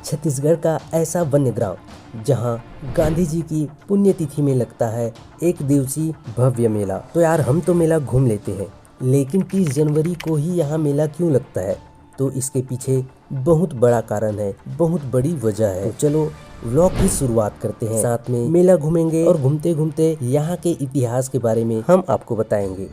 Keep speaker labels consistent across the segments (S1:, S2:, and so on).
S1: छत्तीसगढ़ का ऐसा वन्य ग्राम जहां गांधी जी की पुण्यतिथि में लगता है एक दिवसीय भव्य मेला। तो यार हम तो मेला घूम लेते हैं, लेकिन 30 जनवरी को ही यहाँ मेला क्यों लगता है? तो इसके पीछे बहुत बड़ा कारण है, बहुत बड़ी वजह है। तो चलो व्लॉग की शुरुआत करते हैं, साथ में मेला घूमेंगे और घूमते घूमते यहाँ के इतिहास के बारे में हम आपको बताएंगे।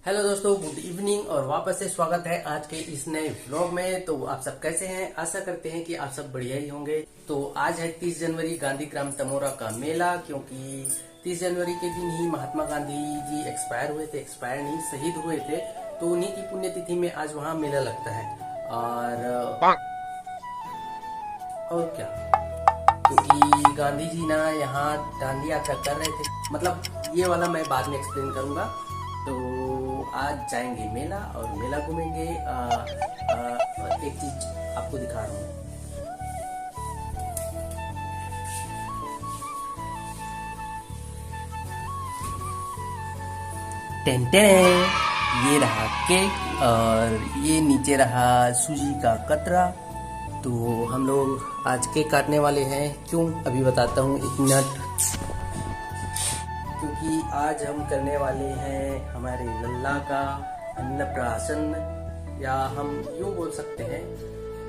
S1: हेलो दोस्तों, गुड इवनिंग और वापस से स्वागत है आज के इस नए व्लॉग में। तो आप सब कैसे हैं? आशा करते हैं कि आप सब बढ़िया ही होंगे। तो आज है 30 जनवरी, गांधी ग्राम तमोरा का मेला। क्योंकि 30 जनवरी के दिन ही महात्मा गांधी जी एक्सपायर हुए थे, एक्सपायर नहीं शहीद हुए थे। तो उन्हीं की पुण्यतिथि में आज वहाँ मेला लगता है। और क्या, क्योंकि गांधी जी ना यहाँ दांडी यात्रा कर रहे थे। मतलब ये वाला मैं बाद में एक्सप्लेन करूंगा। तो आज जाएंगे मेला और मेला घूमेंगे। एक चीज आपको दिखा रहा हूँ। टेंटेन, ये रहा केक और ये नीचे रहा सूजी का कतरा। तो हम लोग आज केक काटने वाले हैं। क्यों, अभी बताता हूँ, एक मिनट। क्योंकि आज हम करने वाले हैं हमारे लल्ला का अन्नप्राशन, या हम यूँ बोल सकते हैं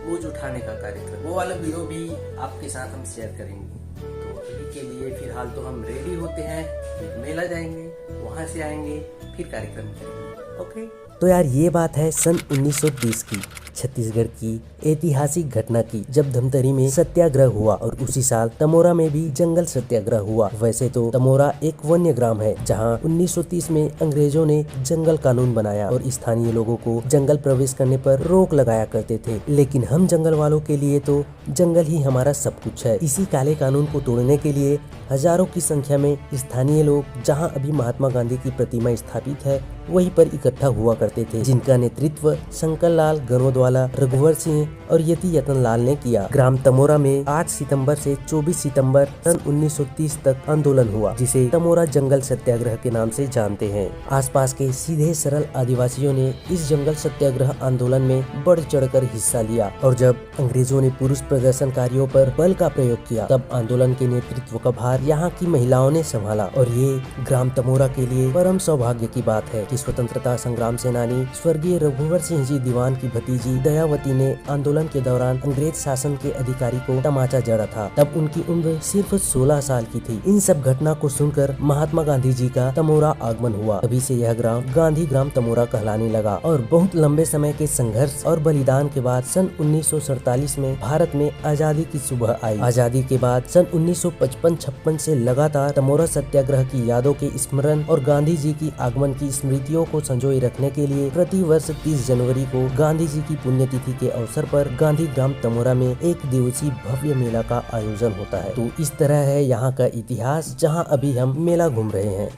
S1: बोझ उठाने का कार्यक्रम। वो वाला वीडियो भी आपके साथ हम शेयर करेंगे। तो अभी के लिए फिलहाल तो हम रेडी होते हैं, फिर मेला जाएंगे, वहाँ से आएंगे, फिर कार्यक्रम करेंगे। ओके। तो यार ये बात है सन 1930 की, छत्तीसगढ़ की ऐतिहासिक घटना की, जब धमतरी में सत्याग्रह हुआ और उसी साल तमोरा में भी जंगल सत्याग्रह हुआ। वैसे तो तमोरा एक वन्य ग्राम है जहां 1930 में अंग्रेजों ने जंगल कानून बनाया और स्थानीय लोगों को जंगल प्रवेश करने पर रोक लगाया करते थे। लेकिन हम जंगल वालों के लिए तो जंगल ही हमारा सब कुछ है। इसी काले कानून को तोड़ने के लिए हजारों की संख्या में स्थानीय लोग, जहाँ अभी महात्मा गांधी की प्रतिमा स्थापित है, वहीं पर इकट्ठा हुआ करते थे, जिनका नेतृत्व शंकर लाल गनोदवाला, रघुवर सिंह और यति यतन लाल ने किया। ग्राम तमोरा में 8 सितंबर से 24 सितंबर सन 1930 तक आंदोलन हुआ, जिसे तमोरा जंगल सत्याग्रह के नाम से जानते हैं। आसपास के सीधे सरल आदिवासियों ने इस जंगल सत्याग्रह आंदोलन में बढ़ चढ़कर हिस्सा लिया और जब अंग्रेजों ने पुरुष प्रदर्शनकारियों पर बल का प्रयोग किया, तब आंदोलन के नेतृत्व का भार यहाँ की महिलाओं ने संभाला। और ये ग्राम तमोरा के लिए परम सौभाग्य की बात है कि स्वतंत्रता संग्राम सेनानी स्वर्गीय रघुवर सिंह जी दीवान की भतीजी दयावती ने आंदोलन के दौरान अंग्रेज शासन के अधिकारी को तमाचा जड़ा था। तब उनकी उम्र सिर्फ 16 साल की थी। इन सब घटना को सुनकर महात्मा गांधी जी का तमोरा आगमन हुआ। तभी से यह ग्राम गांधी ग्राम तमोरा कहलाने लगा और बहुत लंबे समय के संघर्ष और बलिदान के बाद सन 1947 में भारत में आजादी की सुबह आई। आजादी के बाद सन 1955-56 से लगातार तमोरा सत्याग्रह की यादों के स्मरण और गांधी जी की आगमन की स्मृतियों को संजोए रखने के लिए प्रति वर्ष 30 जनवरी को गांधी जी की पुण्यतिथि के अवसर पर गांधी ग्राम तमोरा में एक दिवसीय भव्य मेला का आयोजन होता है। तो इस तरह है यहाँ का इतिहास, जहाँ अभी हम मेला घूम रहे हैं।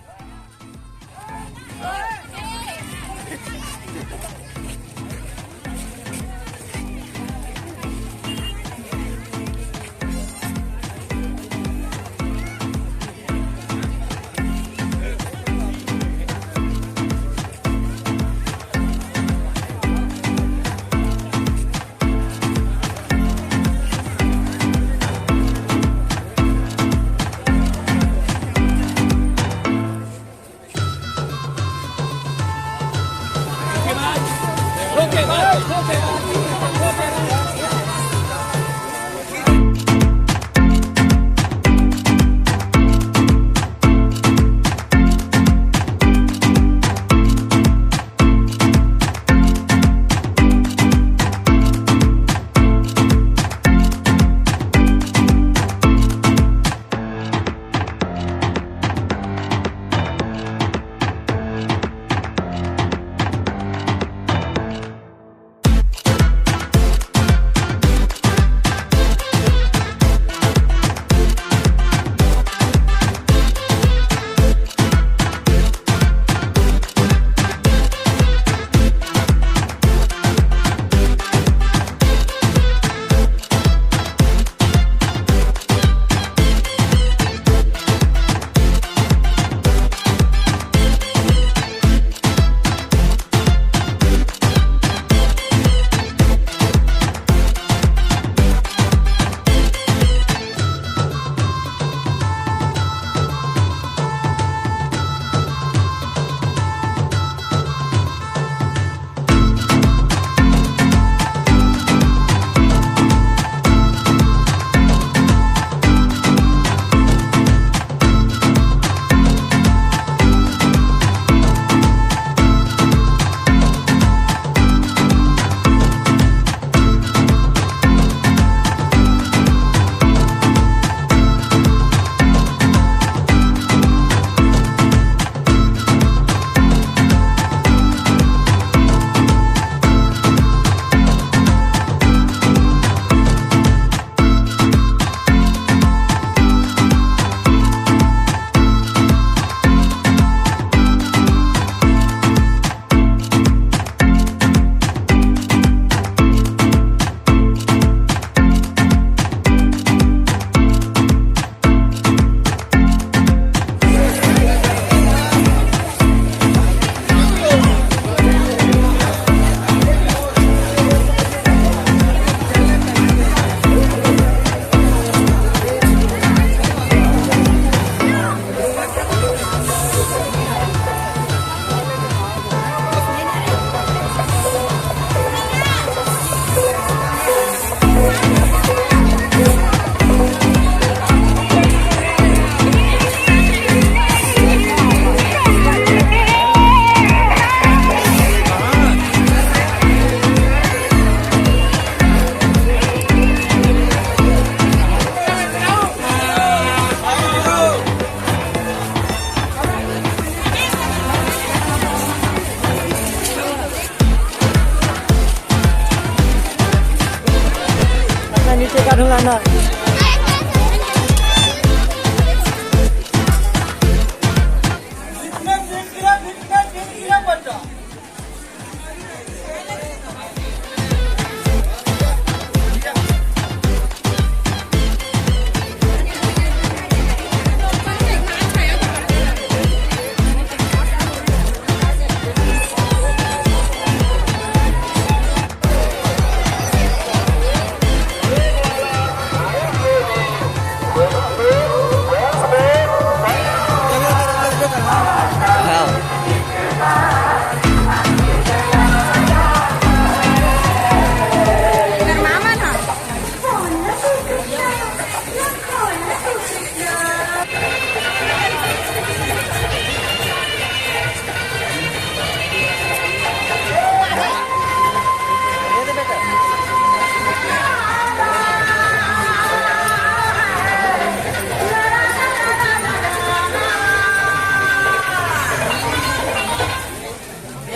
S1: ना।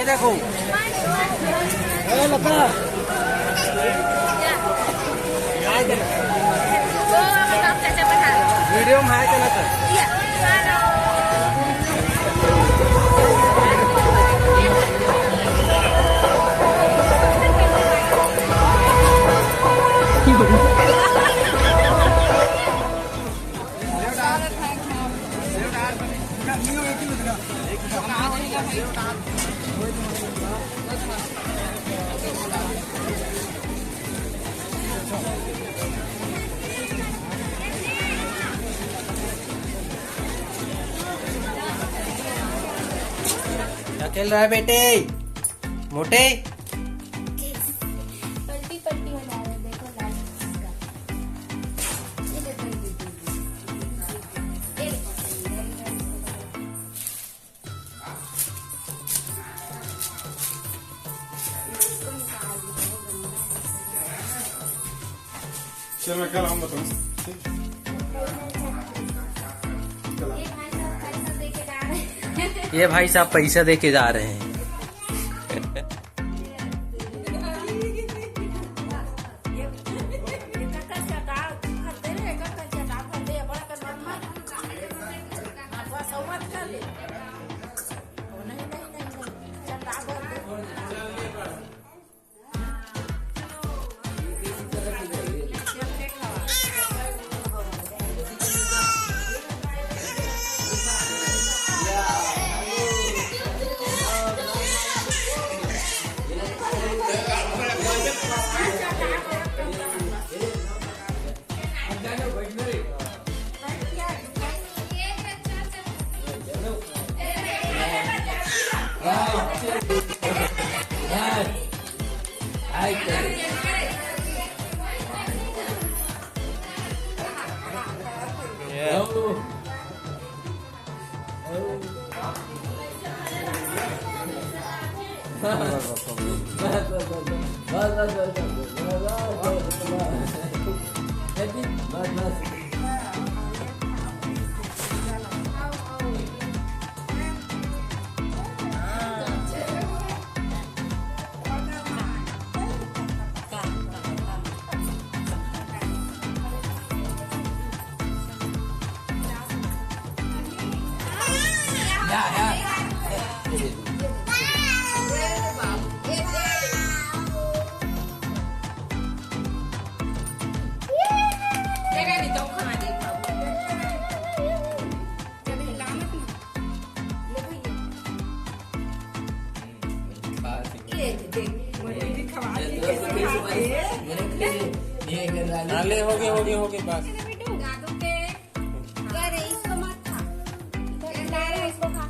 S1: देखो वीडियो में हाय केला तर क्या खेल रहा है बेटे मोटे?
S2: पलटी पलटी हो जा रहा है, देखो लाइट इसका। ये देखो, ये देखो। इसको निकाल दो,
S3: चल मैं कल आऊंगा तुम।
S2: ये भाई साहब पैसा दे के जा रहे हैं।
S1: ये भाई साहब पैसा दे के जा रहे हैं।
S3: हो गए बस।
S2: इसको मत खा, इसको खा।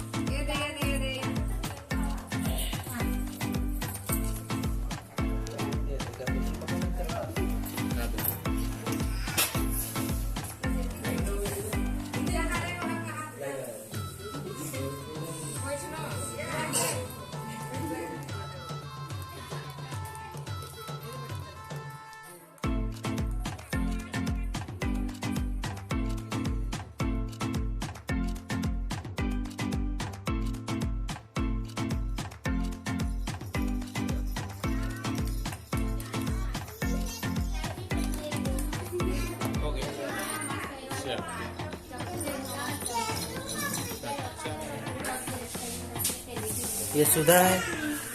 S1: ये सुधा है और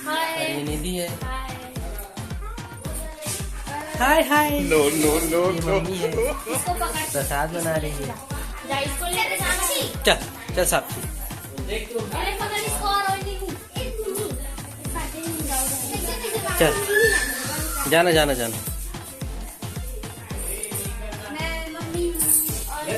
S2: हाय
S1: ये निधि है।
S2: हाय
S1: हाय हाय।
S3: नो नो नो
S1: ये
S3: नो
S1: मम्मी है,
S2: इसको पकड़
S1: प्रसाद बना रही है।
S2: जा इसको ले साक्षी
S1: चल चल साक्षी।
S2: अरे पकड़ इसको और नहीं
S1: चल जाना जाना जाना।
S2: मैं मम्मी और ए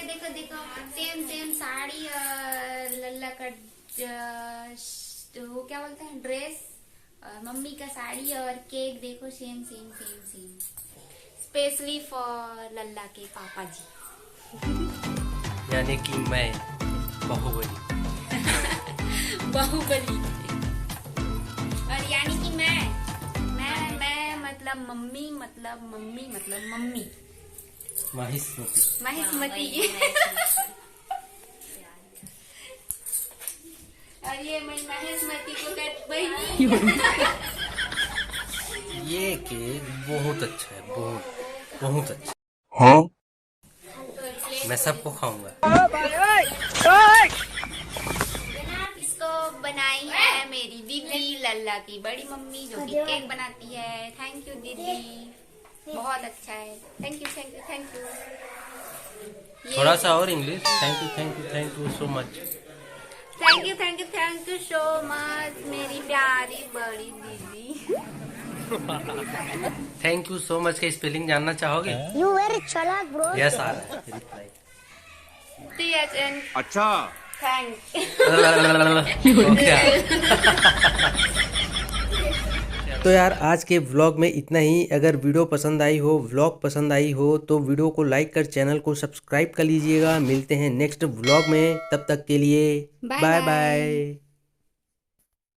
S2: देखो देखो सेम सेम साड़ी और लल्ला का वो क्या बोलते हैं ड्रेस और मम्मी का साड़ी और केक देखो same same same same specially for Lalla के पापा जी।
S1: यानी कि मैं बाहुबली।
S2: बाहुबली और यानी कि मैं मतलब मम्मी मतलब मम्मी मतलब मम्मी
S1: माहिष्मती।
S2: महिष्मती और ये मैं महिष्मती को कट बहनी।
S1: ये केक बहुत अच्छा है, बहुत बहुत अच्छा।
S3: हाँ
S1: मैं सबको खाऊंगा।
S2: इसको बनाई है मेरी दीदी लल्ला की बड़ी मम्मी जो कि केक बनाती है। थैंक यू दीदी, बहुत अच्छा है। Thank you thank you thank you.
S1: थोड़ा सा और English. Thank you thank you thank you so much.
S2: Thank you thank you thank you so much मेरी प्यारी बड़ी दीदी।
S1: थैंक यू सो मच के स्पेलिंग जानना चाहोगे?
S4: You very चालाक bro.
S1: यस आ रहा है रिप्लाई।
S2: THN
S3: अच्छा
S2: थैंक।
S1: तो यार आज के व्लॉग में इतना ही। अगर वीडियो पसंद आई हो, व्लॉग पसंद आई हो तो वीडियो को लाइक कर चैनल को सब्सक्राइब कर लीजिएगा। मिलते हैं नेक्स्ट व्लॉग में, तब तक के लिए
S2: बाय
S1: बाय
S2: बाय।
S1: बाय।